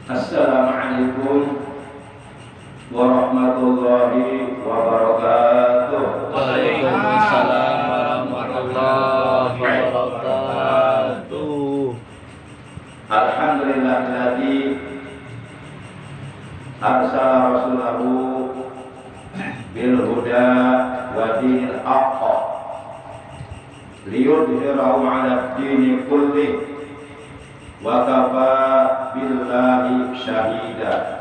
Assalamualaikum warahmatullahi wabarakatuh. Waalaikumsalam warahmatullahi wabarakatuh. Alhamdulillahilladzi arsala rasulahu bil huda wa dinil haqq liyudhhirahu 'ala ad-dini kulli wa kafa billahi syahida.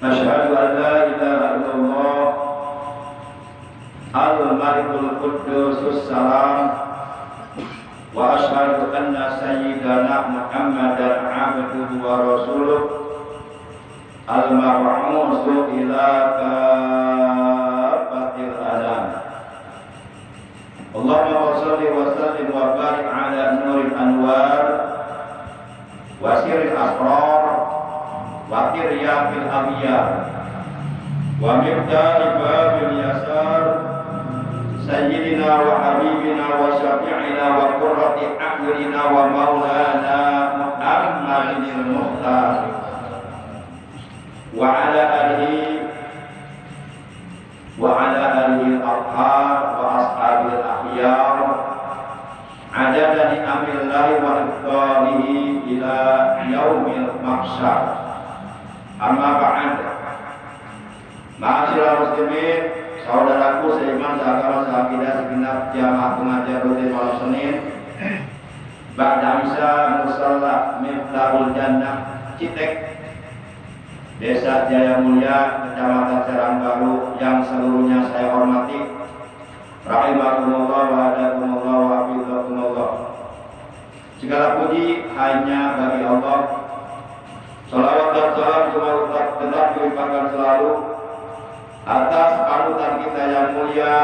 Asyhadu an la ilaha illallah al-malikul quddusus salam wa asyhadu anna sayyidana Muhammadan 'abduhu wa rasuluh al-mab'utsu ila kafatil alam. Allahumma shalli wa sallim wa barik ala nuril anwar wa sirril asrar wa tiryaqil amyar wa miqdari babil yasar sayyidina wa habibina wa syafi'ina wa qurrati a'yunina wa maulana Muhammadin muhtar wa ala alihi al-athhar wa ashabil akhyar adada ni'amillahi wa iqdarihi ila yaumil mahsyar. Amma ba'd. Ma'asyiral muslimin, saudaraku seiman seagama seakidah segenap jamaah pengajar rutin malam Senin Ba'da Isya Musalla Miftahul Jannah Citek, Desa Jaya Mulia, Kecamatan Serangbaru yang seluruhnya saya hormati. Rahimakumullah wa hadakumullah wa hafizakumullah. Segala puji hanya bagi Allah. Salawat dan salam semoga tetap dilimpahkan selalu atas panutan kita yang mulia,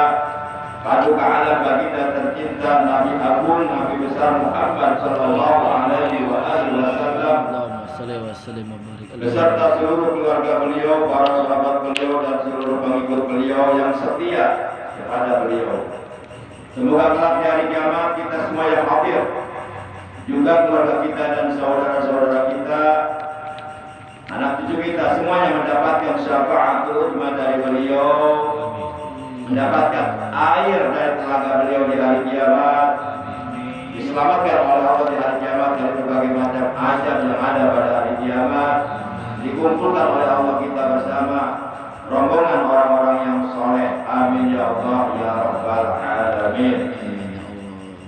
paduka alam baginda tercinta Nabi Agung Nabi besar Muhammad sallallahu alaihi wasallam beserta seluruh keluarga beliau, para sahabat beliau dan seluruh pengikut beliau yang setia kepada beliau. Semoga kelak di hari kiamat kita semua yang hadir, juga keluarga kita dan saudara-saudara kita, anak cucu kita semuanya mendapatkan syafaatul uzma dari beliau, mendapatkan air dari telaga beliau di hari kiamat, diselamatkan oleh Allah di hari kiamat dari berbagai macam azab yang ada pada hari kiamat, dikumpulkan oleh Allah kita bersama rombongan orang-orang yang soleh. Amin ya Allah ya rabbal alamin.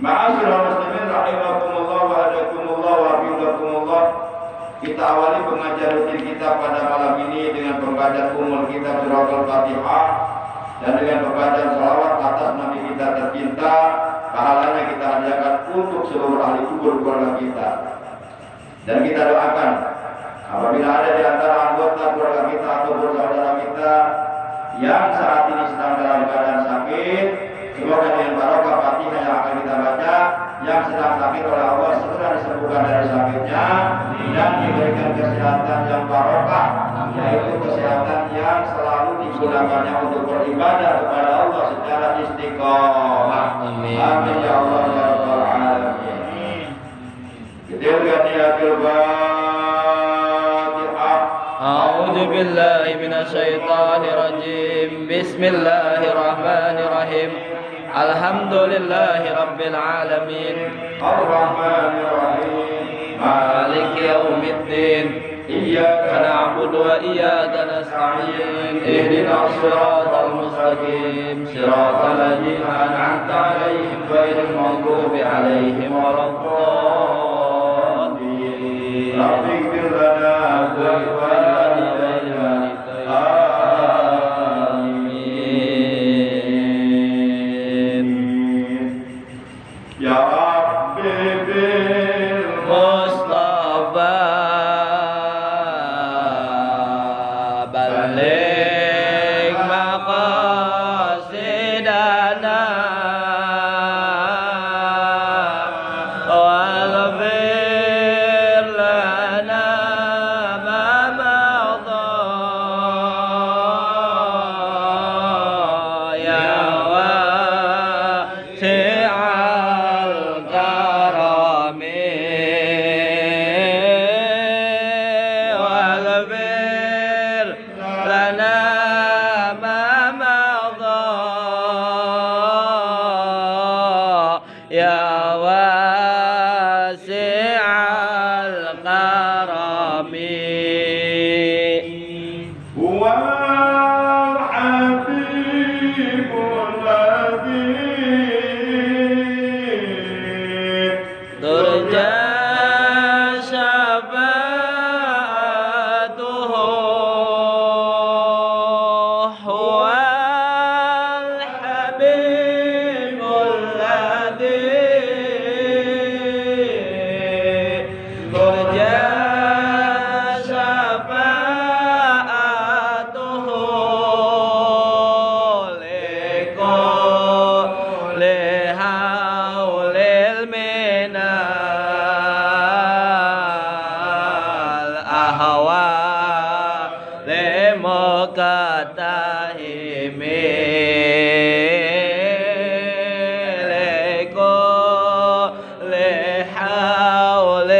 Ma'asyiral muslimin rahimakumullah wa hadakumullah wa hafizakumullah. Kita awali pengajian rutin kita pada malam ini dengan pembacaan umul kitab surah Al-Fatihah dan dengan pembacaan salawat atas Nabi kita tercinta. Pahalanya kita hadiahkan untuk seluruh ahli kubur keluarga kita. Dan kita doakan apabila ada di antara anggota keluarga kita atau saudara kita yang saat ini sedang dalam keadaan sakit, semoga dengan barokah Fatihah yang akan kita baca, yang sedang sakit oleh Allah segera disembuhkan dari sakitnya dan diberikan kesehatan yang barokah, yaitu kesehatan yang selalu digunakannya untuk beribadah kepada Allah secara istiqomah. Amin. Amin ya Allah ya rabbal alamin. Ketilkan ya A'udzu billahi minasyaitonir rajim. Bismillahirrahmanirrahim. Alhamdulillahi rabbil alamin. Ar-Rahmanir Rahim. Maliki yaumiddin. Iyyaka na'budu wa iyyaka nasta'in. Ihdinas siratal mustaqim. Siratal ladzina an'amta 'alaihim ghairil maghdubi 'alaihim waladdallin. Rabbi ighfir lana wa wal الكرم هو الحبيب الذي ترجى شفاعته هو الحبيب الذي ترجى شفاعته لكل هول المنال أهوى لمكتهم لكل حول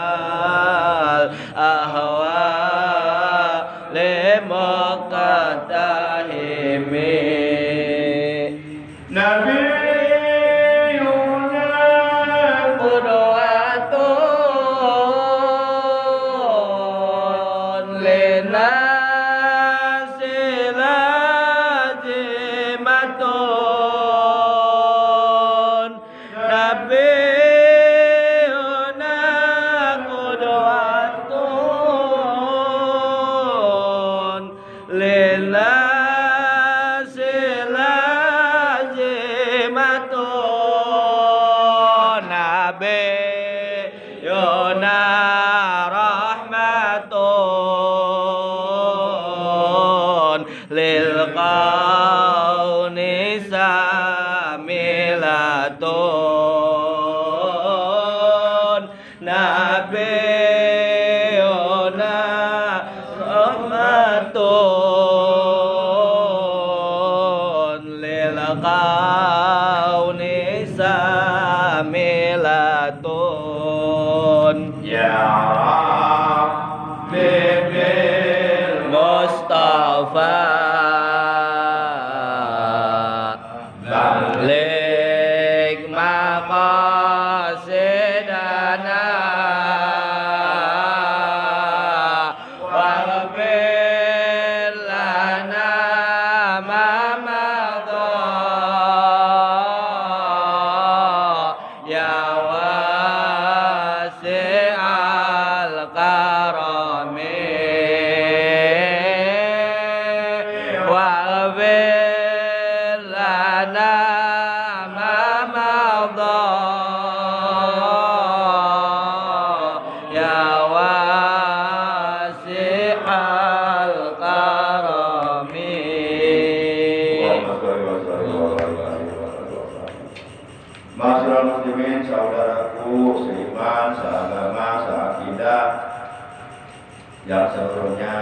المنال أهوى لمكتهم نبينا قدوة للناس لازمة نبينا قدوة للناس لازمة نبينا رحمة للقوم ساملة نبينا رحمة للقوم ساملة يا ربي بالمصطفى بلغ مقاصدنا واغفر لنا ما مضى يا واسع الكرم واغفر لنا ما مضى يا واسع الكرم Masyarakat muslimin, saudaraku seiman, seagama, seakidah yang seluruhnya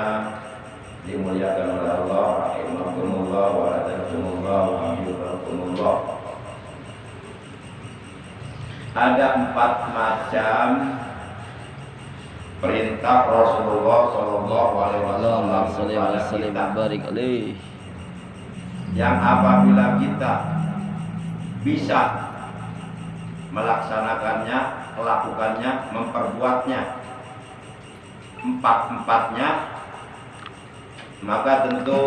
dimuliakan oleh Allah, rahimakumullah wa radakumullah wa hamdulillah. Ada 4 macam perintah Rasulullah Shallallahu Alaihi Allahumma shalli wa Wasallam sallim kepada wa barik alaih. yang apabila kita bisa melaksanakannya, melakukannya, memperbuatnya, 4-4-nya, maka tentu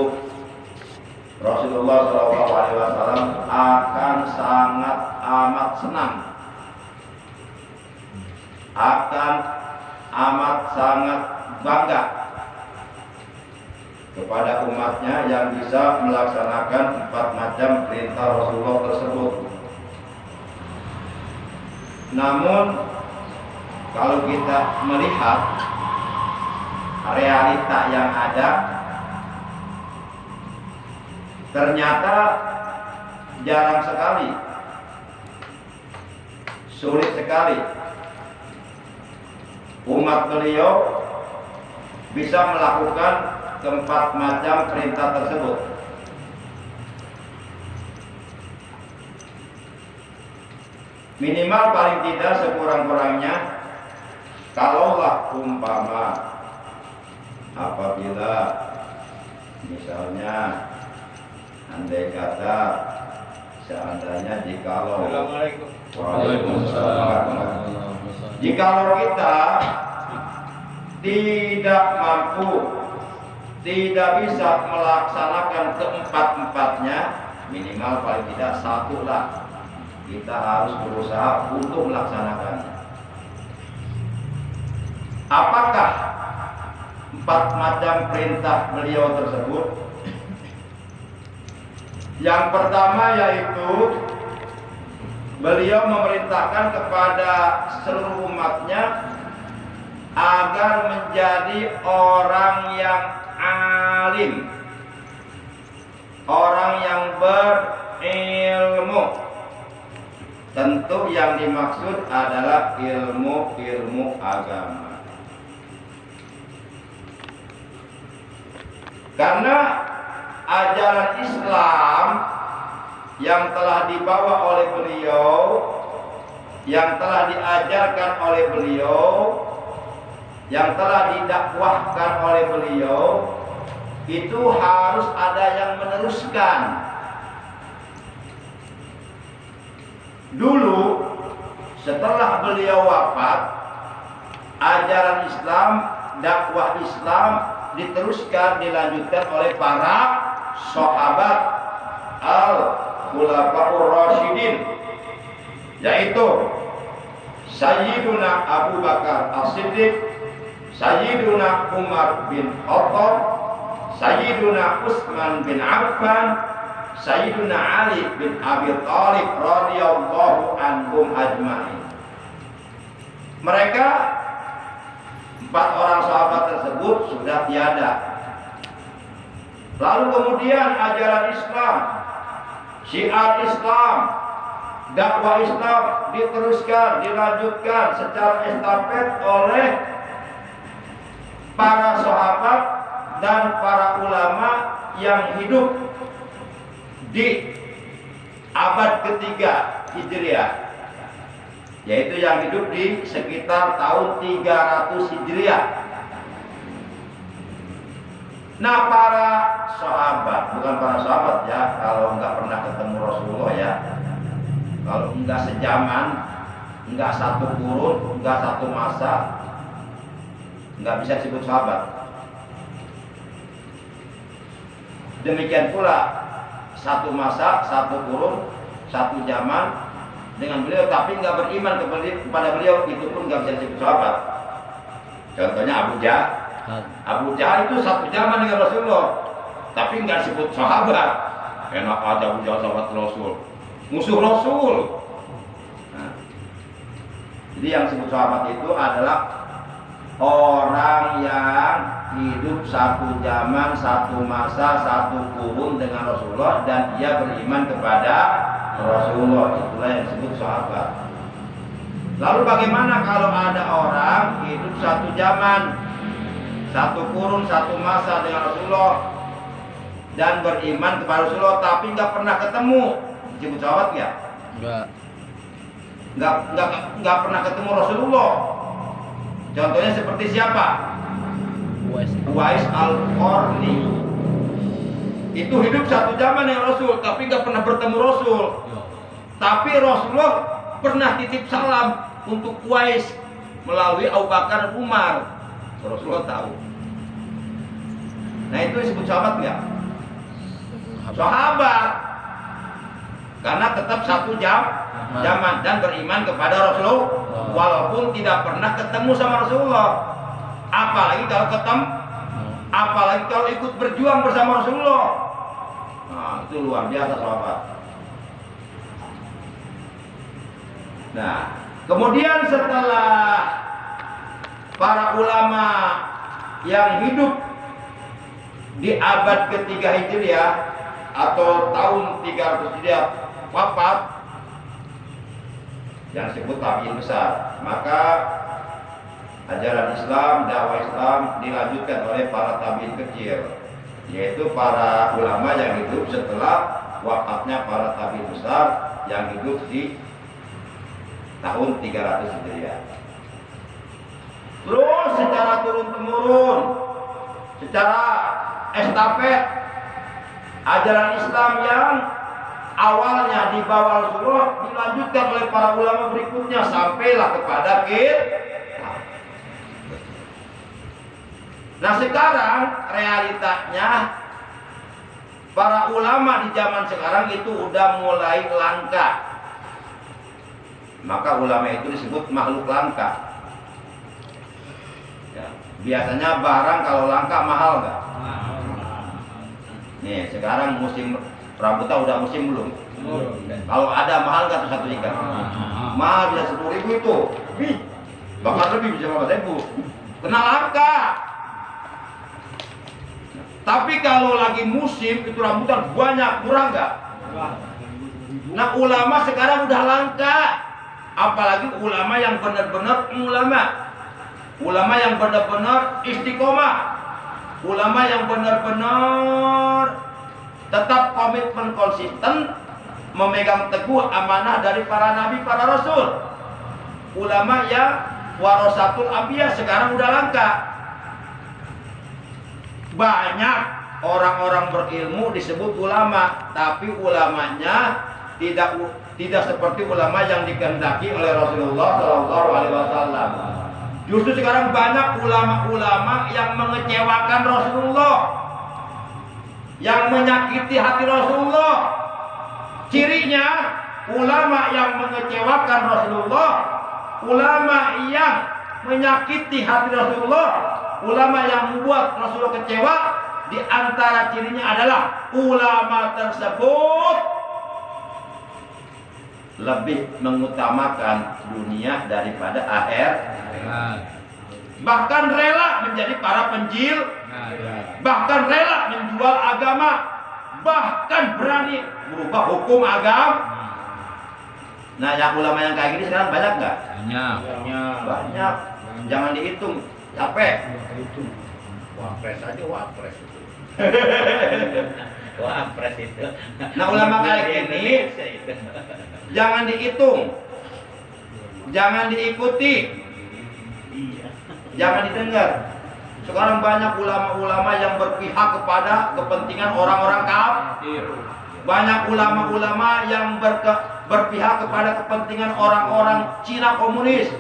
Rasulullah SAW akan sangat amat senang, akan amat sangat bangga kepada umatnya yang bisa melaksanakan 4 macam perintah Rasulullah tersebut. Namun kalau kita melihat realita yang ada, ternyata jarang sekali, sulit sekali umat beliau bisa melakukan 4 macam perintah tersebut. Minimal paling tidak sekurang-kurangnya, kalaulah umpama apabila misalnya andai kata seandainya jikalau Jikalau kita tidak mampu, tidak bisa melaksanakan keempat-empatnya, minimal paling tidak satu lah kita harus berusaha untuk melaksanakannya. Apakah 4 macam perintah beliau tersebut? Yang pertama yaitu beliau memerintahkan kepada seluruh umatnya agar menjadi orang yang alim, orang yang berilmu. Tentu yang dimaksud adalah ilmu agama. Karena ajaran Islam yang telah dibawa oleh beliau, yang telah diajarkan oleh beliau, yang telah didakwahkan oleh beliau, itu harus ada yang meneruskan. Dulu setelah beliau wafat, ajaran Islam, dakwah Islam diteruskan, dilanjutkan oleh para sahabat al-khulafaur rasyidin, yaitu Sayyiduna Abu Bakar As-Siddiq, Sayyiduna Umar bin Khattab, Sayyiduna Utsman bin Affan, Sayyiduna Ali bin Abi Thalib radhiyallahu anhum ajma'in. Mereka 4 orang sahabat tersebut sudah tiada. Lalu kemudian ajaran Islam, syiar Islam, dakwah Islam diteruskan, dilanjutkan secara estafet oleh para sahabat dan para ulama yang hidup di abad ketiga Hijriah, yaitu yang hidup di sekitar tahun 300 Hijriah. Nah, para sahabat, bukan para sahabat ya, kalau nggak pernah ketemu Rasulullah ya, kalau nggak sejaman, nggak satu kurun, nggak satu masa, nggak bisa disebut sahabat. Demikian pula satu masa, satu kurun, satu zaman dengan beliau, tapi nggak beriman kepada beliau, itu pun nggak bisa disebut sahabat. Contohnya Abu Jahal itu satu zaman dengan Rasulullah, tapi nggak disebut sahabat. Enak aja Abu Jahal sahabat Rasul, musuh Rasul. Nah, jadi yang disebut sahabat itu adalah orang yang hidup satu zaman, satu masa, satu kurun dengan Rasulullah, dan dia beriman kepada Rasulullah. Itulah yang disebut sahabat. Lalu bagaimana kalau ada orang hidup satu zaman, satu kurun, satu masa dengan Rasulullah dan beriman kepada Rasulullah, tapi nggak pernah ketemu? Disebut sahabat ya? Nggak pernah ketemu Rasulullah. Contohnya seperti siapa? Uwais Al-Qarni. Itu hidup satu zaman dengan Rasul, tapi nggak pernah bertemu Rasul. Tapi Rasulullah pernah titip salam untuk Uwais melalui Abu Bakar dan Umar. Rasulullah tahu. Nah, itu disebut sahabat nggak? Sahabat. Karena tetap satu zaman dan beriman kepada Rasulullah, walaupun tidak pernah ketemu sama Rasulullah. Apalagi kalau ketemu, apalagi kalau ikut berjuang bersama Rasulullah. Nah, itu luar biasa sahabat. Nah, kemudian setelah para ulama yang hidup di abad ketiga Hijriah atau tahun 300 Hijriah wafat, yang disebut tabi'in besar, maka ajaran Islam, dakwah Islam dilanjutkan oleh para tabi'in kecil, yaitu para ulama yang hidup setelah wafatnya para tabi'in besar yang hidup di tahun 300 Hijriah. Terus secara turun-temurun, secara estafet, ajaran Islam yang awalnya dibawa Rasulullah, dilanjutkan oleh para ulama berikutnya sampailah kepada kita. Nah sekarang realitanya para ulama di zaman sekarang itu udah mulai langka. Maka ulama itu disebut makhluk langka. Ya, biasanya barang kalau langka mahal nggak? Nih sekarang musim rambutan udah musim belum? Kalau ada mahal nggak tuh satu ikan? Mahal bisa 10.000 itu, bahkan lebih bisa 15.000. Kena langka. Tapi kalau lagi musim itu rambutan banyak, kurang nggak? Nah ulama sekarang udah langka. Apalagi ulama yang benar-benar ulama yang benar-benar istiqomah, ulama yang benar-benar tetap komitmen konsisten memegang teguh amanah dari para nabi, para rasul. Ulama yang warasatul anbiya sekarang udah langka. Banyak orang-orang berilmu disebut ulama, tapi ulamanya tidak seperti ulama yang dikehendaki oleh Rasulullah Shallallahu Alaihi Wasallam. Justru sekarang banyak ulama-ulama yang mengecewakan Rasulullah, yang menyakiti hati Rasulullah. Cirinya ulama yang mengecewakan Rasulullah, ulama yang menyakiti hati Rasulullah, ulama yang membuat Rasulullah kecewa. Di antara cirinya adalah ulama tersebut lebih mengutamakan dunia daripada akhir, bahkan rela menjadi para penjil, bahkan rela menjual agama, bahkan berani merubah hukum agama. Nah yang ulama yang kayak gini sekarang banyak nggak? Banyak. Jangan dihitung, capek. Wapres aja wapres itu. Wapres itu. Nah ulama kayak gini jangan dihitung, jangan diikuti, jangan didengar. Sekarang banyak ulama-ulama yang berpihak kepada kepentingan orang-orang kafir. Banyak ulama-ulama yang berpihak kepada kepentingan orang-orang Cina komunis.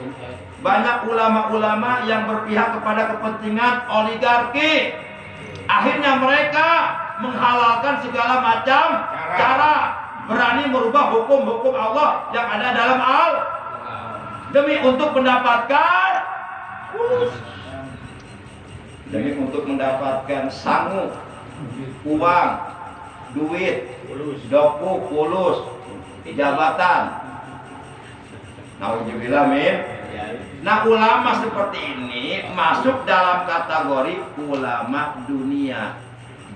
Banyak ulama-ulama yang berpihak kepada kepentingan oligarki. Akhirnya mereka menghalalkan segala macam cara, berani merubah hukum-hukum Allah yang ada dalam demi untuk mendapatkan sangu, uang, duit, doku, fulus, jabatan. Nauzubillah min. Nah ulama seperti ini masuk dalam kategori ulama dunia,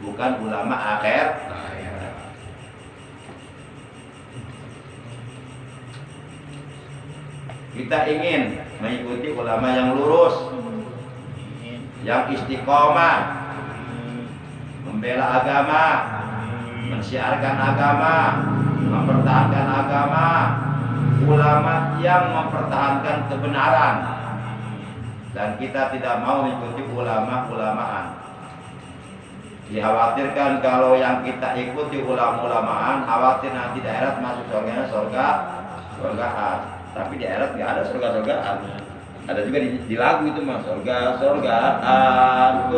bukan ulama akhir. Kita ingin mengikuti ulama yang lurus, yang istiqomah, membela agama, mensiarkan agama, mempertahankan agama, ulama yang mempertahankan kebenaran. Dan kita tidak mau mengikuti ulama-ulamaan. Dikhawatirkan kalau yang kita ikuti ulama-ulamaan, khawatir nanti daerah masuk surgaan. Tapi di akhirat nggak ada surga-surgaan. Ada juga di lagu itu mah surga-surgaan,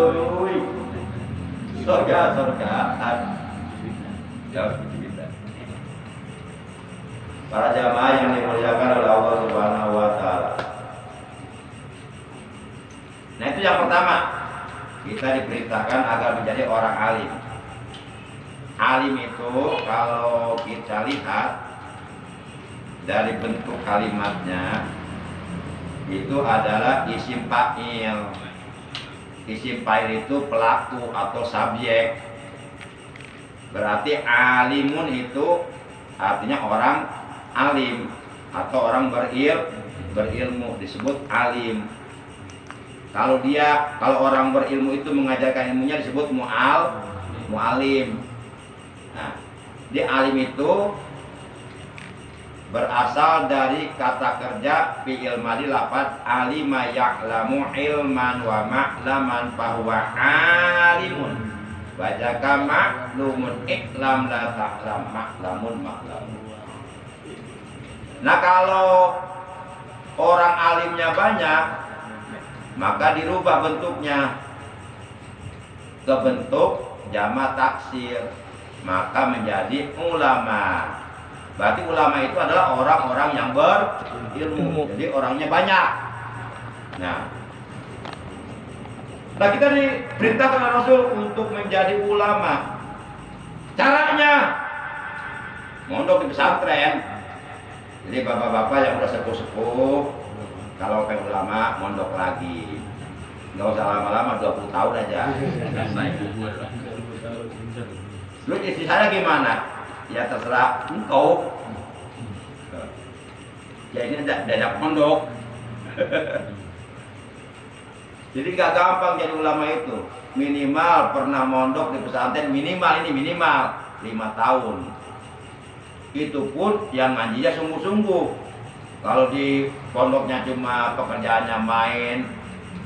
surga-surgaan. Jauh kita. Para jamaah yang dimuliakan oleh Allah Subhanahu Wa Taala. Nah itu yang pertama, kita diperintahkan agar menjadi orang alim. Alim itu kalau kita lihat dari bentuk kalimatnya itu adalah isim fa'il. Isim fa'il itu pelaku atau subjek. Berarti alimun itu artinya orang alim atau orang berilmu disebut alim. Kalau orang berilmu itu mengajarkan ilmunya disebut mu'alim. Nah, di alim itu berasal dari kata kerja fi'il madhi lafaz alima ya'lamu ilman wa ma'laman fahuwa alimun. Bacaka maklumun iklam la ta'lam maklamun maklamun. Nah kalau orang alimnya banyak, maka dirubah bentuknya ke bentuk jamak taksir, maka menjadi ulama. Berarti ulama itu adalah orang-orang yang berilmu. Jadi orangnya banyak. Nah kita diperintahkan oleh Rasul untuk menjadi ulama. Caranya mondok di pesantren. Jadi bapak-bapak yang udah sepuh-sepuh, kalau pengen ulama mondok lagi. Nggak usah lama-lama, 20 tahun aja. Lu istri saya gimana? Ya terserah engkau. Ya ini diajak mondok. Jadi nggak gampang jadi ulama itu. Minimal pernah mondok di pesantren, minimal 5 tahun. Itu pun yang ngajinya sungguh-sungguh. Kalau di pondoknya cuma pekerjaannya main,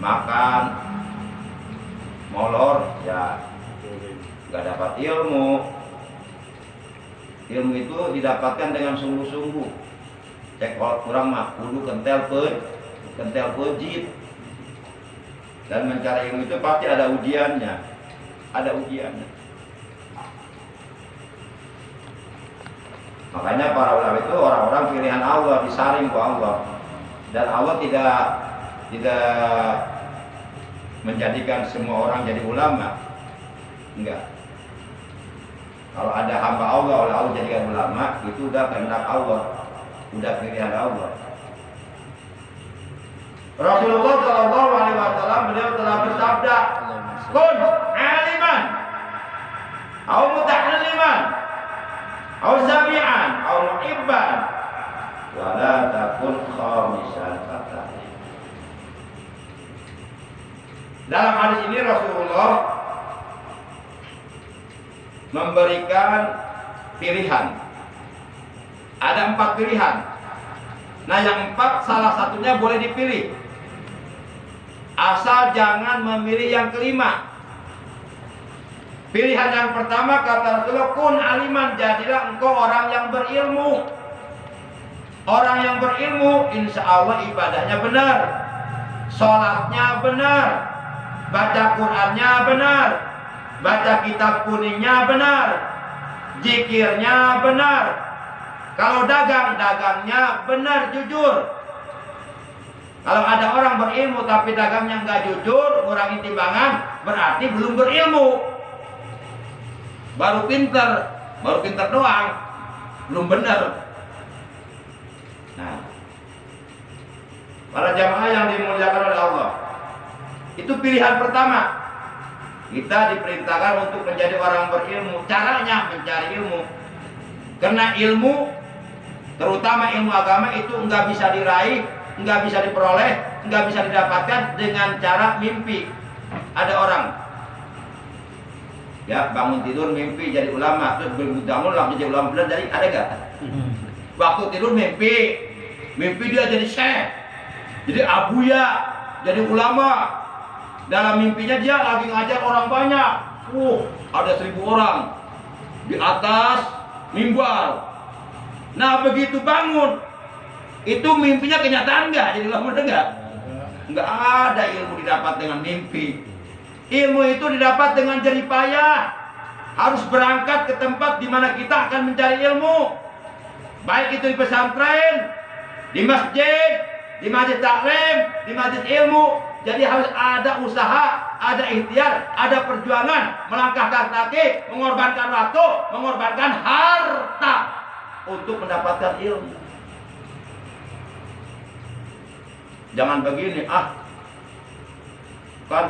makan, molor, ya nggak dapat ilmu. Ilmu itu didapatkan dengan sungguh-sungguh. Cek kalau kurang mah kudu kentel pejit. Dan mencari ilmu itu pasti ada ujiannya. Makanya para ulama itu orang-orang pilihan Allah, disaring ke Allah. Dan Allah tidak menjadikan semua orang jadi ulama. Enggak. Kalau ada hamba Allah, oleh Allah jadikan ulama, itu udah kehendak Allah, udah pilihan Allah. Rasulullah Shallallahu Alaihi Wasallam beliau telah bersabda, "Kun aliman, au muta'alliman, au sami'an, au muhibban, wa la takun khamisan fatah." Dalam hadis ini Rasulullah memberikan pilihan. Ada 4 pilihan. Nah yang 4 salah satunya boleh dipilih. Asal jangan memilih yang kelima. Pilihan yang pertama kata Rasulullah, kun aliman, jadilah engkau orang yang berilmu. Orang yang berilmu insya Allah ibadahnya benar, sholatnya benar, baca Qurannya benar, baca kitab kuningnya benar, zikirnya benar. Kalau dagangnya benar, jujur. Kalau ada orang berilmu tapi dagangnya nggak jujur, ngurangi timbangan, berarti belum berilmu. Baru pinter doang, belum benar. Nah, para jamaah yang dimuliakan oleh Allah, itu pilihan pertama. Kita diperintahkan untuk menjadi orang berilmu. Caranya mencari ilmu, karena ilmu, terutama ilmu agama itu nggak bisa diraih, nggak bisa diperoleh, nggak bisa didapatkan dengan cara mimpi. Ada orang ya bangun tidur mimpi jadi ulama, terus bangun langsung jadi ulama benar, jadi ada gak? Waktu tidur mimpi dia jadi syekh, jadi abuya, jadi ulama. Dalam mimpinya dia lagi ngajar orang banyak, ada 1000 orang di atas mimbar. Nah begitu bangun, itu mimpinya kenyataan nggak? Jadi ulama enggak? Nggak ada ilmu didapat dengan mimpi. Ilmu itu didapat dengan jerih payah. Harus berangkat ke tempat di mana kita akan mencari ilmu. Baik itu di pesantren, di masjid, di majlis taklim, di majlis ilmu. Jadi harus ada usaha, ada ikhtiar, ada perjuangan, melangkahkan kaki, mengorbankan waktu, mengorbankan harta untuk mendapatkan ilmu. Jangan begini, kan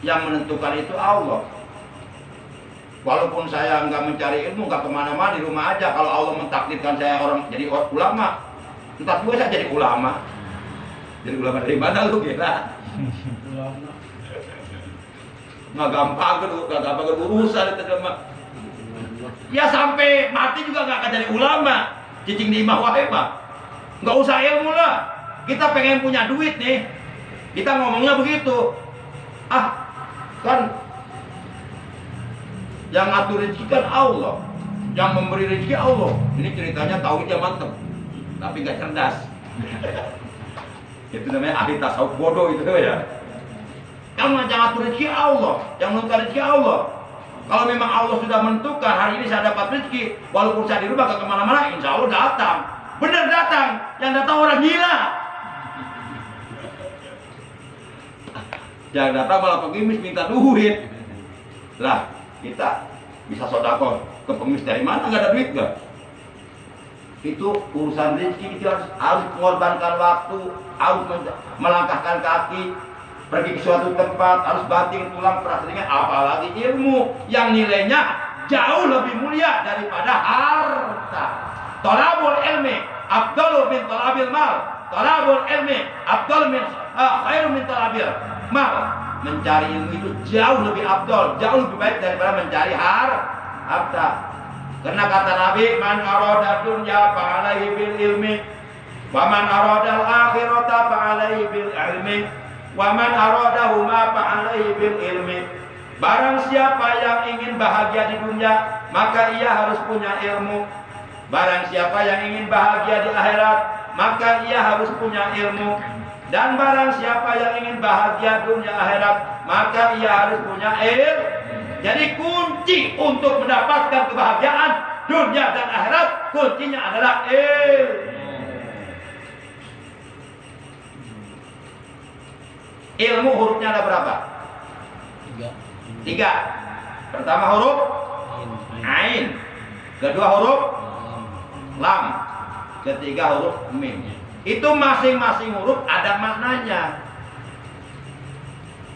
yang menentukan itu Allah. Walaupun saya nggak mencari ilmu, nggak kemana-mana, di rumah aja. Kalau Allah mentakdirkan saya orang jadi ulama, entar juga saya jadi ulama. Jadi ulama dari mana lu kira? Nggak gampang urusan itu mah. Ya sampai mati juga nggak akan jadi ulama. Cicing di imah wae mah. Nggak usah ilmu lah. Kita pengen punya duit nih, kita ngomongnya begitu. Kan Yang ngatur rezeki kan Allah, yang memberi rezeki Allah. Ini ceritanya tauhidnya mantep, tapi nggak cerdas. Itu namanya ahli tasawuf bodoh itu ya. Yang ngatur rezeki Allah, yang menentukan rezeki Allah. Kalau memang Allah sudah menentukan hari ini saya dapat rezeki, walaupun saya di rumah gak kemana-mana, insya Allah datang. Benar datang, yang datang orang gila. Yang datang malah pengemis minta duit. Lah, kita bisa sodako ke pengemis dari mana? Gak ada duit gak? Itu urusan rezeki, itu harus mengorbankan waktu, harus melangkahkan kaki, pergi ke suatu tempat, harus banting tulang perasaan, apalagi ilmu yang nilainya jauh lebih mulia daripada harta. Thalabul ilmi afdalu min thalabil mal. Thalabul ilmi afdalu min khairu min thalabil mal. Mencari ilmu itu jauh lebih afdal, jauh lebih baik daripada mencari harta. Karena kata Nabi, man arada dunya fa alaihi bil ilmi, wa man arada al akhirata fa alaihi bil ilmi, wa man aradahuma fa alaihi bil ilmi. Barang siapa yang ingin bahagia di dunia, maka ia harus punya ilmu. Barang siapa yang ingin bahagia di akhirat, maka ia harus punya ilmu. Dan barang siapa yang ingin bahagia dunia akhirat, maka ia harus punya ilmu. Jadi kunci untuk mendapatkan kebahagiaan dunia dan akhirat, kuncinya adalah ilmu. Ilmu hurufnya ada berapa? 3. Pertama huruf Ain, kedua huruf Lam, ketiga huruf Mim. Itu masing-masing huruf ada maknanya.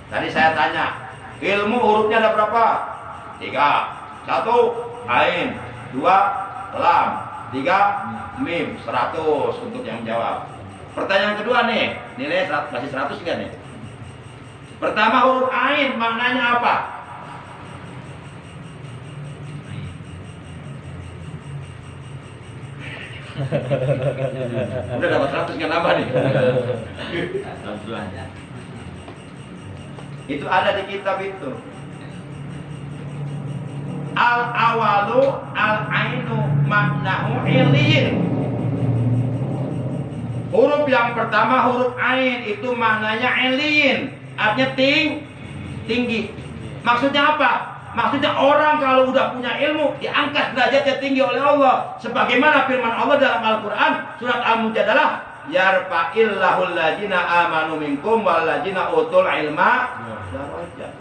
Tadi saya tanya, ilmu hurufnya ada berapa? 3. 1 Ain, 2 Lam, 3 Mim. 100 untuk yang jawab. Pertanyaan kedua nih, nilai masih 100 kan nih? Pertama huruf Ain maknanya apa? Udah dapat 100 nggak nambah nih? Itu ada di kitab itu. Al awalu al ainu maknahu ilin. Huruf yang pertama huruf Ain itu maknanya ilin, artinya tinggi. Maksudnya apa? Maksudnya orang kalau udah punya ilmu diangkat derajatnya tinggi oleh Allah. Sebagaimana firman Allah dalam Al-Quran surat Al-Mujadalah, yarfa'illahul ladzina amanu minkum wal ladzina utul ilma darajat.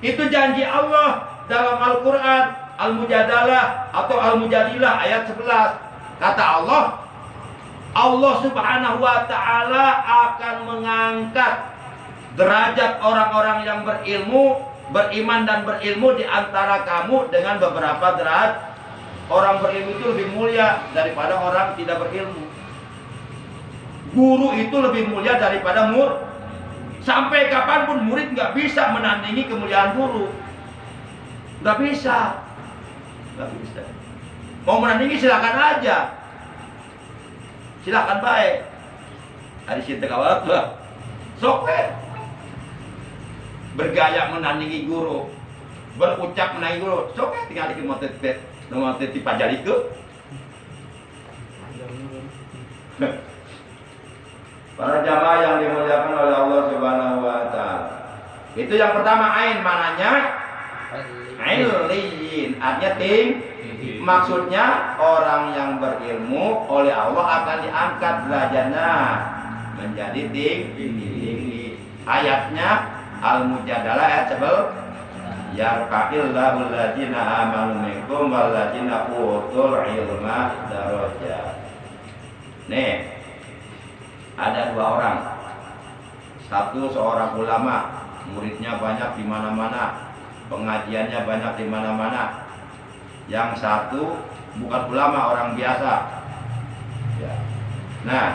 Itu janji Allah dalam Al-Quran Al-Mujadalah atau Al-Mujadilah ayat 11. Kata Allah, Allah Subhanahu wa ta'ala akan mengangkat derajat orang-orang yang berilmu, beriman dan berilmu di antara kamu dengan beberapa derajat. Orang berilmu itu lebih mulia daripada orang tidak berilmu. Guru itu lebih mulia daripada murid. Sampai kapanpun murid nggak bisa menandingi kemuliaan guru. Nggak bisa. Nggak bisa. Mau menandingi silakan aja. Silakan baik. Ada cinta kawat lah. Sok bergaya menandingi guru, berucap menandingi guru, sok tinggal di dipajari ke. Para jamaah yang dimuliakan oleh Allah Subhanahu wa ta'ala. Itu yang pertama Ain, mananya Ain, artinya maksudnya orang yang berilmu oleh Allah akan diangkat derajatnya menjadi tinggi. Ayatnya Al-Mujadalah ayat 11. Yarfa'illahul ladzina amanu minkum wal ladzina utul ilma darajat. Nih, ada 2 orang. Satu seorang ulama, muridnya banyak di mana-mana, pengajiannya banyak di mana-mana. Yang satu bukan ulama, orang biasa. Ya. Nah,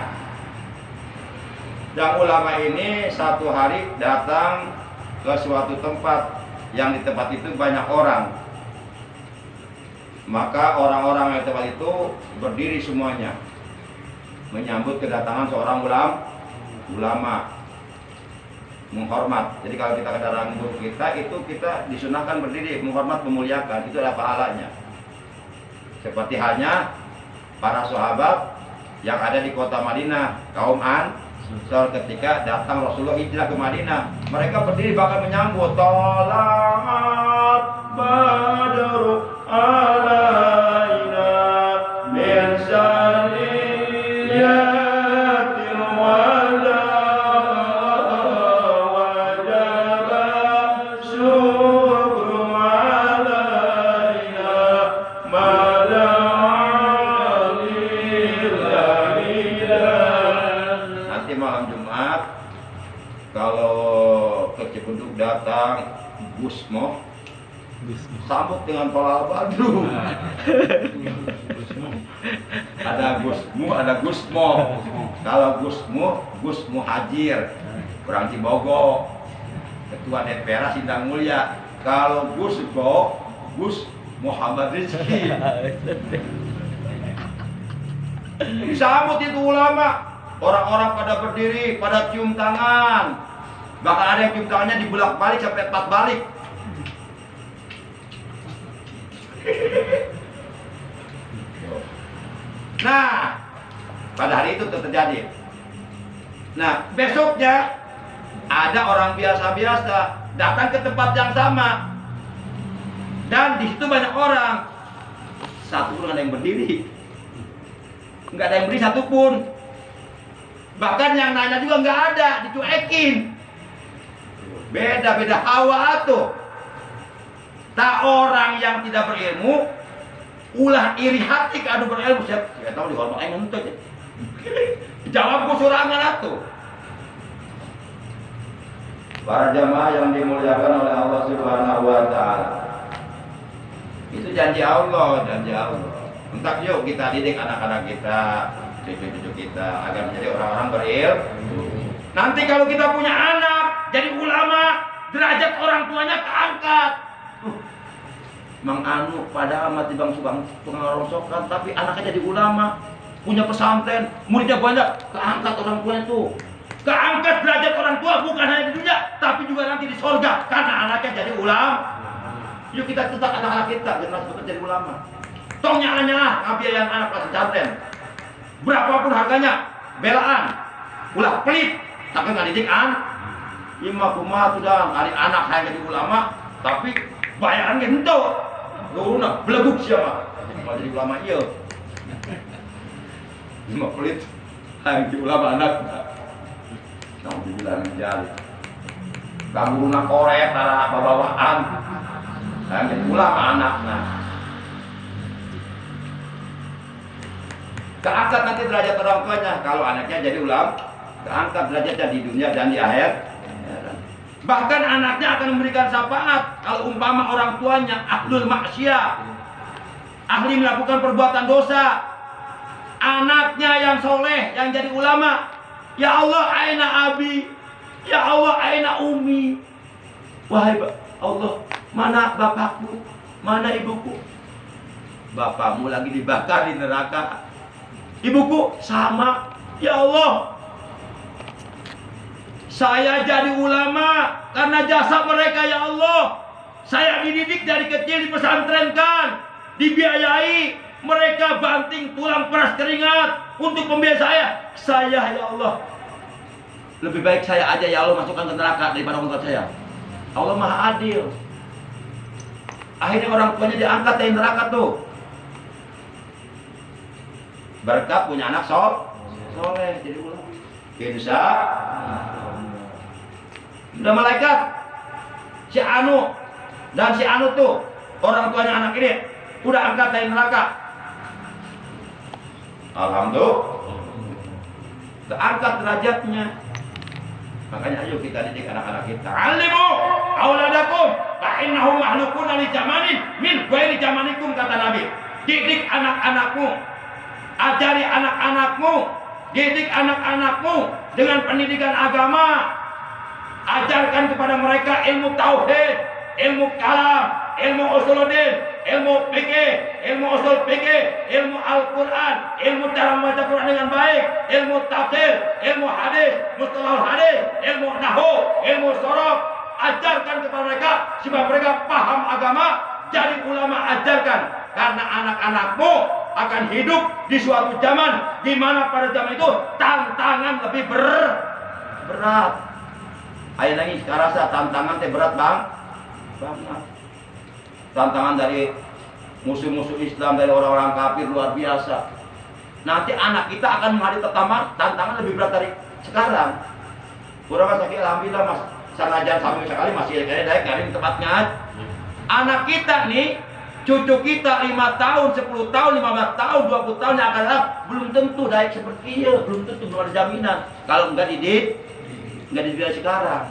yang ulama ini satu hari datang ke suatu tempat, yang di tempat itu banyak orang. Maka orang-orang yang di tempat itu berdiri semuanya menyambut kedatangan seorang ulama. menghormat. Jadi kalau kita kedatangan guru kita, itu kita disunahkan berdiri, menghormat, memuliakan. Itu adalah pahalanya. Seperti halnya para sahabat yang ada di kota Madinah, kaum Ansor, ketika datang Rasulullah hijrah ke Madinah, mereka berdiri bahkan menyambut Tola'at badru alaina min saniyatil wala wajaba syukru alaina nanti malam Jumat kalau ke Cipenduk datang Gusmo, sambut dengan tolal badru. Ada Gusmu, ada Gusmo. Kalau Gusmu Hajir, orang Cibogo, Ketua DPR Sindang Mulia. Kalau Gusgo, Gus Muhammad Rizki. Disambut itu ulama. Orang-orang pada berdiri, pada cium tangan. Bahkan ada yang cium tangannya dibulak-balik sampai 4 balik. Nah, pada hari itu terjadi. Nah, besoknya ada orang biasa-biasa datang ke tempat yang sama, dan di situ banyak orang. Satu pun nggak ada yang berdiri, nggak ada yang berdiri satupun. Bahkan yang nanya juga nggak ada, dicuekin. Beda-beda hawa tuh. Tak orang yang tidak berilmu, ulah iri hati kadu berilmu. Saya tahu dihormat aing ngentut ya. Jawab kusurangan atuh. Para jamaah yang dimuliakan oleh Allah Subhanahu wa taala. Itu janji Allah, janji Allah. Entak yuk kita didik anak-anak kita, cucu-cucu kita agar menjadi orang-orang berilmu. Nanti kalau kita punya anak jadi ulama, derajat orang tuanya keangkat. Mang Anu pada amat dibang subang pengarongsokan, tapi anaknya jadi ulama, punya pesantren, muridnya banyak, keangkat orang tua itu. Keangkat derajat orang tua bukan hanya di dunia, tapi juga nanti di sorga karena anaknya jadi ulama. Yuk kita tetap anak-anak kita generasi bekerja jadi ulama. Tong nyala ngabiayain anak pesantren, berapapun harganya, belaan, ulah pelit, tapi nggak didik imah kumah sudah hari anak saya jadi ulama, tapi bayaran gitu. Luruna beleguk siapa? Kalau jadi ulama iya. Imah pelit, yang jadi ulama anak. Nah, dibilang jali. Gangguan korek, tara bawaan. Yang jadi ulama anaknya. Keangkat nanti derajat orang tuanya kalau anaknya jadi ulama. Keangkat derajatnya di dunia dan di akhirat. Bahkan anaknya akan memberikan syafaat kalau umpama orang tuanya ahlul maksiat, ahli melakukan perbuatan dosa. Anaknya yang soleh, yang jadi ulama, ya Allah aina abi, ya Allah aina umi. Wahai Allah, mana bapakku, mana ibuku? Bapakmu lagi dibakar di neraka, ibuku sama. Ya Allah, saya jadi ulama karena jasa mereka ya Allah. Saya dididik dari kecil, dipesantrenkan, dibiayai. Mereka banting tulang peras keringat untuk membiayai saya. Saya ya Allah, lebih baik saya aja ya Allah masukkan ke neraka daripada orang tua saya. Allah Maha Adil. Akhirnya orang tuanya diangkat dari neraka tuh. Berkat punya anak soleh jadi ulama. Bisa. Udah malaikat si Anu dan si Anu tuh orang tuanya anak ini udah angkat dari neraka. Alhamdulillah, terangkat derajatnya. Makanya ayo kita didik anak-anak kita. Alimu auladakum fa innahum mahlukun li zamanin min ghairi zamanikum, kata Nabi. Didik anak-anakmu, ajari anak-anakmu, didik anak-anakmu dengan pendidikan agama. Ajarkan kepada mereka ilmu tauhid, ilmu kalam, ilmu usuluddin, ilmu fikih, ilmu usul fikih, ilmu Al-Quran, ilmu cara membaca Quran dengan baik, ilmu tafsir, ilmu hadis, mustalahul hadis, ilmu nahwu, ilmu sorof. Ajarkan kepada mereka supaya mereka paham agama. Jadi ulama ajarkan, karena anak-anakmu akan hidup di suatu zaman di mana pada zaman itu tantangan lebih berat. Ayo lagi sekarang rasa tantangan berat banget. Tantangan dari musuh-musuh Islam, dari orang-orang kafir luar biasa. Nanti anak kita akan menghadapi tantangan lebih berat dari sekarang. Kurang sakit, alhamdulillah mas. Sanajan sampai sekali masih naik dari tempatnya. Anak kita nih, cucu kita 5 tahun, 10 tahun, 15 tahun, 20 tahun yang akan datang belum tentu naik seperti dia, belum tentu, belum ada jaminan. Kalau enggak didik dari sekarang.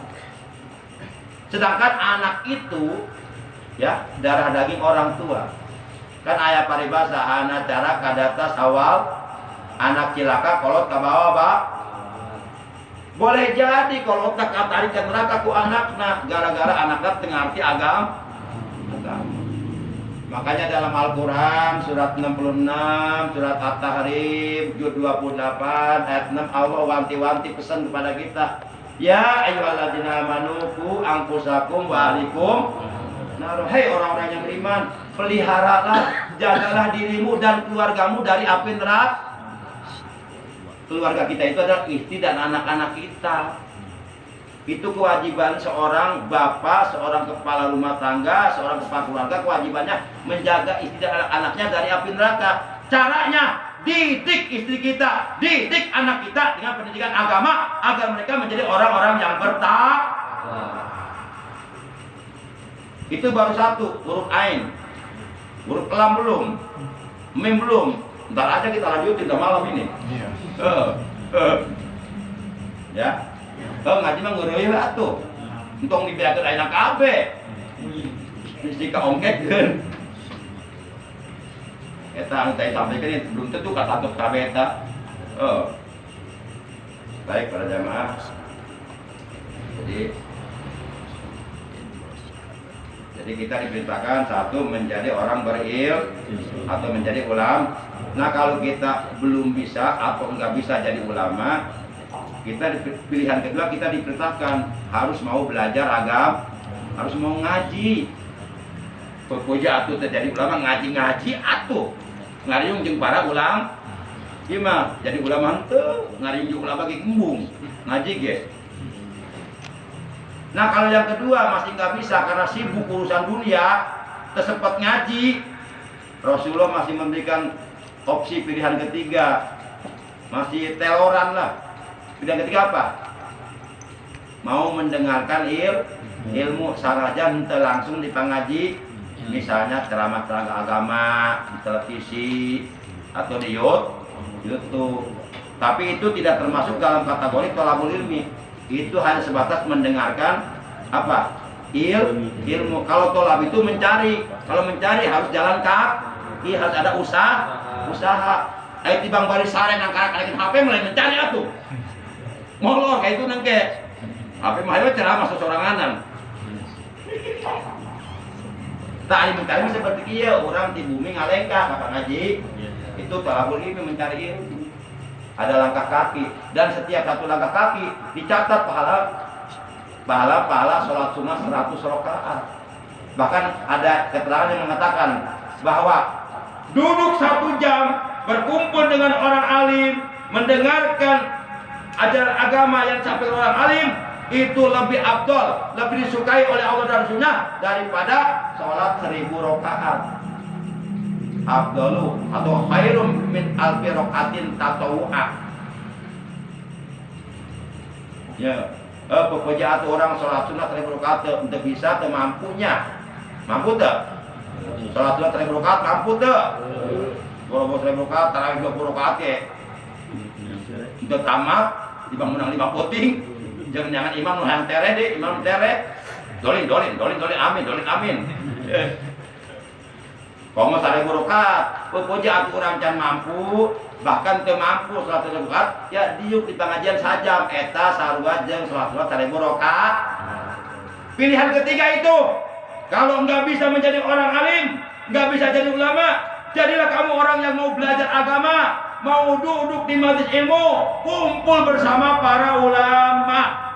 Sedangkan anak itu ya darah daging orang tua. Kan ayat paribasa anak cara kadata sawal, anak cilaka kolot ke bawah, Pak. Boleh jadi kalau tak tarik ke neraka ku anakna gara-gara anaknya tengah arti agama. Makanya dalam Al-Quran surat 66, surat At-Tahrim juz 28 ayat 6 Allah wanti-wanti pesan kepada kita. Ya ayyuhalladzina amanu qu anfusakum wa ahlikum nar. Hai orang-orang yang beriman, peliharalah, jagalah dirimu dan keluargamu dari api neraka. Keluarga kita itu adalah istri dan anak-anak kita. Itu kewajiban seorang bapak, seorang kepala rumah tangga, seorang kepala keluarga, kewajibannya menjaga istri dan anak-anaknya dari api neraka. Caranya didik istri kita, didik anak kita dengan pendidikan agama agar mereka menjadi orang-orang yang bertakwa. Itu baru satu, huruf ain. Huruf lam belum, mim belum. Ntar aja kita lanjutin ke malam ini. Ya. Ngaji mah ngeureuyeuh atuh. Entong dibeakeun ayeuna kabeh. Mesti kaongketkeun. Eta anu tadi sampaikan belum tentu katatup kabeh eta. Baik para jamaah. Jadi kita diperintahkan satu menjadi orang berilmu atau menjadi ulama. Nah kalau kita belum bisa atau enggak bisa jadi ulama, kita pilihan kedua kita diperintahkan harus mau belajar agama, harus mau ngaji. Pokoknya atuh terjadi ulama ngaji atuh. Ngariung jeung para ulama. Ieu mah jadi ulama henteu, ngariung jeung ulama ge gembung, ngaji ge. Nah kalau yang kedua masih nggak bisa karena sibuk urusan dunia, tersempet ngaji. Rasulullah masih memberikan opsi pilihan ketiga, masih teloran lah. Pilihan ketiga apa? Mau mendengarkan ilmu saraja henteu langsung di pangaji, misalnya ceramah-ceramah agama di televisi atau di YouTube. Tapi itu tidak termasuk dalam kategori thalabul ilmi. Itu hanya sebatas mendengarkan apa? Ilmu. Kalau thalab itu mencari. Kalau mencari harus jalan kaki, harus ada usaha. Ayo tibang bari sare nang karek HP mulai mencari atuh. Molor kayak itu nangke. HP mah ayo ceramah sosoranganan. Tak ada mencari seperti kieu, orang di bumi ngalengkah kakak ngaji. Itu thalabul ilmi mencari ilmu. Ada langkah kaki dan setiap satu langkah kaki dicatat pahala sholat sunnah 100 rakaat. Bahkan ada keterangan yang mengatakan bahwa duduk 1 jam berkumpul dengan orang alim, mendengarkan ajaran agama yang sampai orang alim itu lebih afdal, lebih disukai oleh Allah dan Sunnah daripada sholat 1000 rakaat. Afdalu atau khairum min alfi rakaatin tatawu'a. Ya, pokoknya atuh orang sholat sunnah 1000 rakaat untuk bisa teu mampunya. Mampu teu? Sholat sunnah 1000 rakaat mampu teu? Kalau 1000 rakaat tarawih 20 rakaat ya. Untuk tamat dibang menang 5 puting. Jangan imam nu hayang tere deh, imam tere. Dolin amin. Kalau mau 1000 rakaat, pokoknya atuh urang can mampu, bahkan teu mampu salat 1000 rakaat, ya diuk di pengajian sajam eta sarua jeung salat 1000 rakaat. Pilihan ketiga itu, kalau enggak bisa menjadi orang alim, nggak bisa jadi ulama. Jadilah kamu orang yang mau belajar agama, mau duduk di majelis ilmu, kumpul bersama para ulama.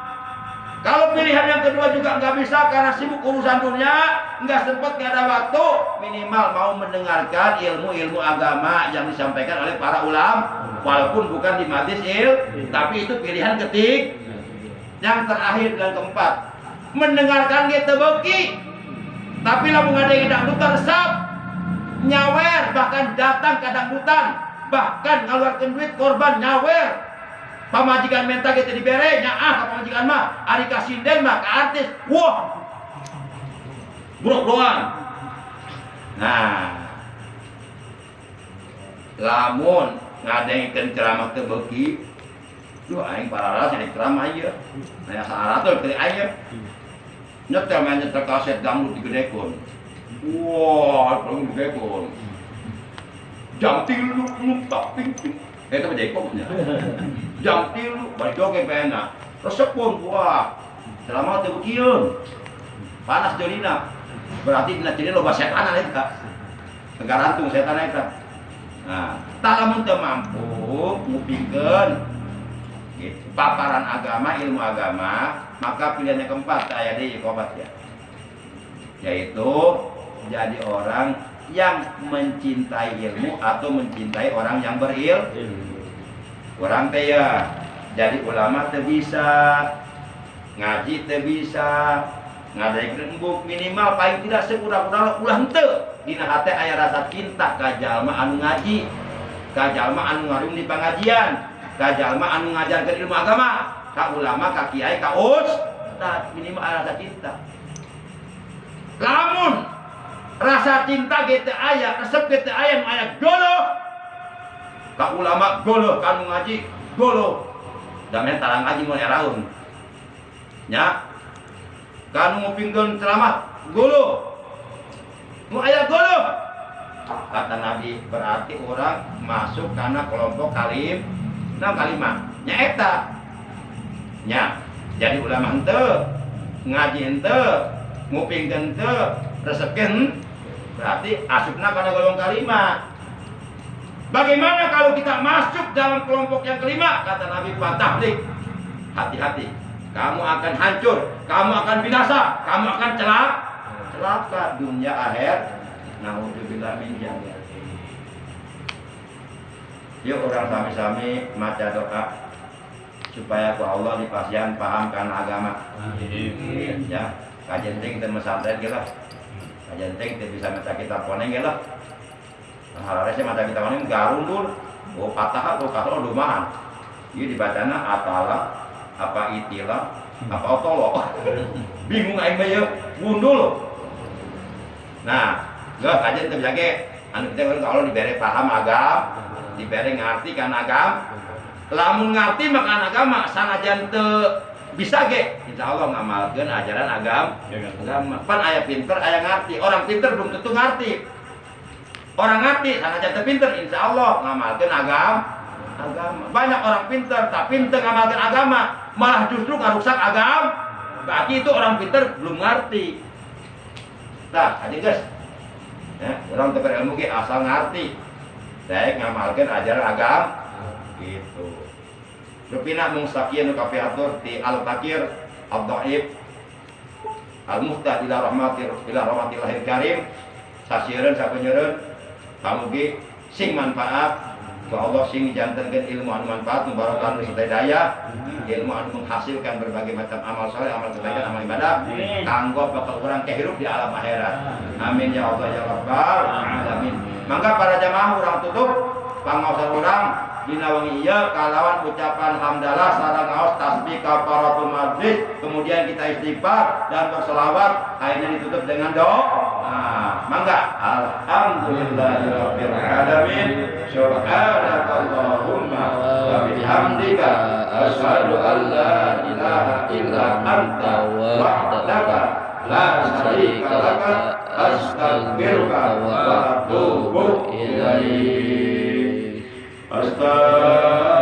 Kalau pilihan yang kedua juga nggak bisa karena sibuk urusan dunia, nggak sempat, nggak ada waktu, minimal mau mendengarkan ilmu-ilmu agama yang disampaikan oleh para ulama, walaupun bukan di majelis ilmu, tapi itu pilihan ketiga. Yang terakhir dan keempat, mendengarkan kita beki, tapi lamun ada yang dangdutan resep, nyawer, bahkan datang ke dangdutan, bahkan ngeluarkan duit korban nyawer. Pamajikan minta kita dibere, nyaah ke pamajikan mah, ari kasinden mah ke artis, wah, buruk doang. Nah, lamun ngadengkeun ceramah teu beuki, duh aing pararas jadi ceramah ieu. Aya syarat tuh kali aya. Nyetel mah nyetel kaset dangdut digedekeun. Wah, belum digedekeun. Jam 3 nu tak ping-ping. Eta mah jekoknya. Jam 3 bari joget pena. Resep pun wah. Ceramah teu beukiun. Panas jolina. Berarti dina ciri loba setan eta. Tegarantung setan eta. Nah, tak lamun teu mampu ngupingkeun gitu. Paparan agama, ilmu agama, maka pilihan yang keempat aya deui kobat ya. Yaitu jadi orang yang mencintai ilmu atau mencintai orang yang berilmu. Orang teh ya jadi ulama teu bisa, ngaji teu bisa, ngadaikeun embuk minimal paling tidak sekurang-kurangna ulah henteu dina hate aya rasa cinta ka jalma anu ngaji, ka jalma anu ngarung di pangajian, ka jalma anu ngajarkeun ilmu agama, ka ulama, ka kiai, ka ustaz, minimal aya rasa cinta. Lamun rasa cinta gitu aya, resep gitu aya, nu aya golo, ka ulama golo, ka anu ngaji golo, damen tarang ngaji mun eraun, nya, ka anu ngupingkeun ceramah golo, nu aya golo, kata Nabi berarti orang masuk karena kelompok kalimah, nya eta, nya, jadi ulama henteu, ngaji henteu, ngupingkeun henteu, resepkeun berarti asupna pada golongan kelima. Bagaimana kalau kita masuk dalam kelompok yang kelima? Kata Nabi Fatahlik, hati-hati, kamu akan hancur, kamu akan binasa, kamu akan celaka dunia akhir. Naudzubillah min dzalik. Yuk orang sami-sami maca doa supaya ku Allah dipasihan paham karena agama. Ya, kajian ting teu mesantren ge lah. Kajian ting teu bisa maca kitab koneng ge lah. Harare sih maca kitab koneng garundul, oh patah atau kasro lumahan. Ieu dibacana atala, apa itilah, apa otolo. Bingung aing mah yeuh, gundul. Nah, geuh kajian teu bisa ge anu kita kalau dibere paham agama, dibere ngarti kan agama. Lamun ngarti makan agama sanajan teu bisa ge insyaallah ngamalkeun ajaran agama. Pan aya pinter aya ngarti. Orang pinter belum tentu ngarti. Orang ngarti sanajan teu pinter insyaallah ngamalkeun agama. Banyak orang pinter tapi teu ngamalkeun agama, malah justru ngarusak agama. Berarti itu orang pinter belum ngarti. Tah, aja guys. Ya, orang teu berilmu ge asal ngarti. Daek ngamalkeun ajaran agama gitu. Rupina mung sakieu nu kapiatur ti Al-Fakir Ad-Dhaif Al-Muhtad ila rahmatillahil karim sasieun sapeuneureun pamugi sing manfaat ku Allah sing dijantenkeun ilmu anu manfaat nu barokah nu sadaya ilmu anu menghasilkan berbagai macam amal saleh, amal kebaikan, amal ibadah kanggo bakal urang kehirup di alam akhirat. Amin ya Allah ya rabbal alamin. Mangga para jamaah urang tutup pangaosan urang dina wengi ieu kalawan ucapan hamdalah sareng ngaos tasbih kafaratul majlis, kemudian kita istighfar dan berselawat, akhirnya ditutup dengan doa. Mangga alhamdulillahirabbil alamin subhanakallahumma wa bihamdika asyhadu an la ilaha illa anta wahdaka la syarika laka astaghfiruka wa atubu ilaik. Astaghfirullah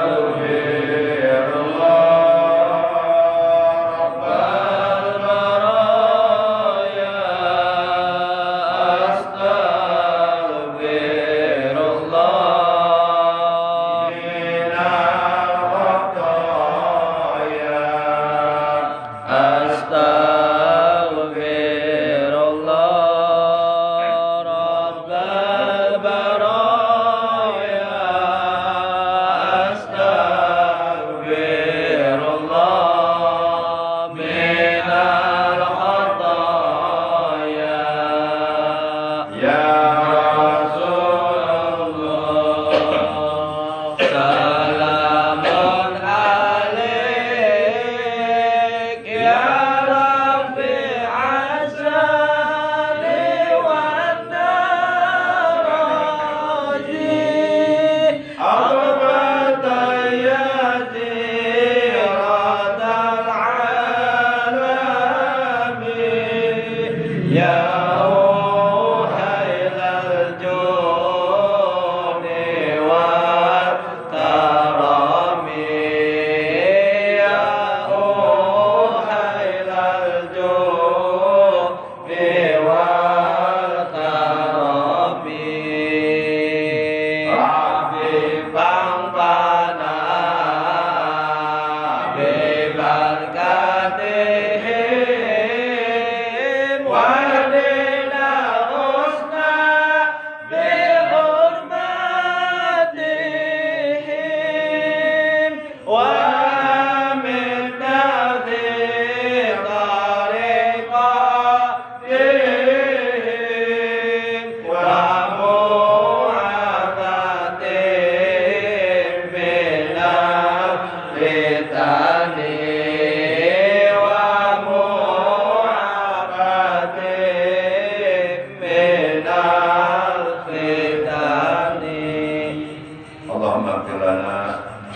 Allahumma ighfir lana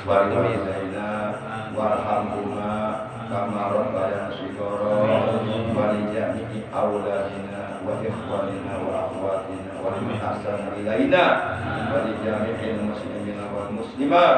wa li walidayna warhamhuma kama rabbayana shighara wa li jami'i auladina wa ikhwanina wa akhwatina wa liman ahsana ilaina wa li jami'il muslimina wal muslimat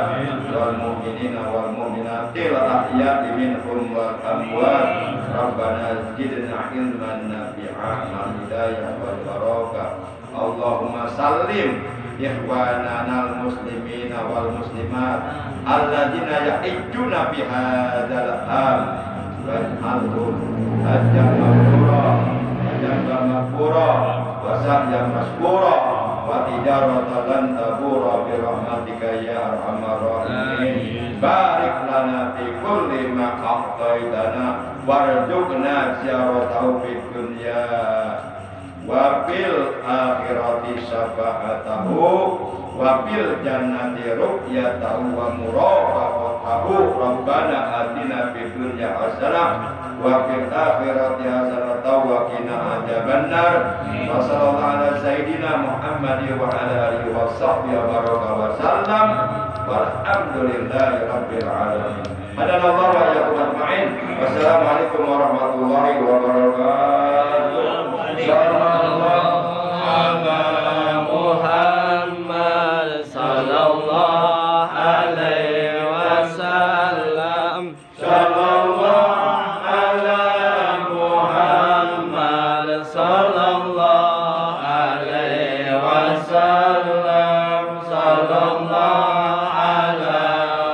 wal mu'minina wal mu'minati al ahya'i minhum wal amwat rabbana zidna ilman nafi'an wal hidayah wal barakah Allahumma sallim ikhwanana al-muslimina wal muslimat alladzina ya'ijjuna fi hadzal am waj'alhum hajjan maghfura wa sa'yan mashkura wa tijaratan lan tabura bi rahmatika ya arhamar rahimin barik lana fi kulli ma a'taitana warzuqna ziyaratahu fid dunya wa fil akhirati syafa'atahu wa fil jannati ru'yatahu wa murafaqatahu rabbana atina fid dunya hasanah wa fil akhirati hasanah wa qina adzabannar wa sallallahu ala sayyidina Muhammadin wa ala alihi wa sahbihi wa baraka wa sallam walhamdulillahi rabbil alamin. Hadanallahu wa iyyakum ajma'in. Wassalamualaikum warahmatullahi wabarakatuh. Muhammad sallallahu alaihi wasallam. Sallallahu ala Muhammad sallallahu alaihi wasallam. Sallallahu ala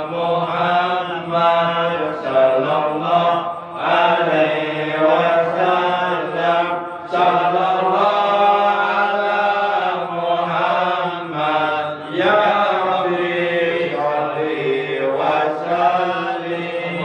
Muhammad sallallahu alaihi wasallam. Sallallahu ala Muhammad ya Rabbi sholli wa sallim.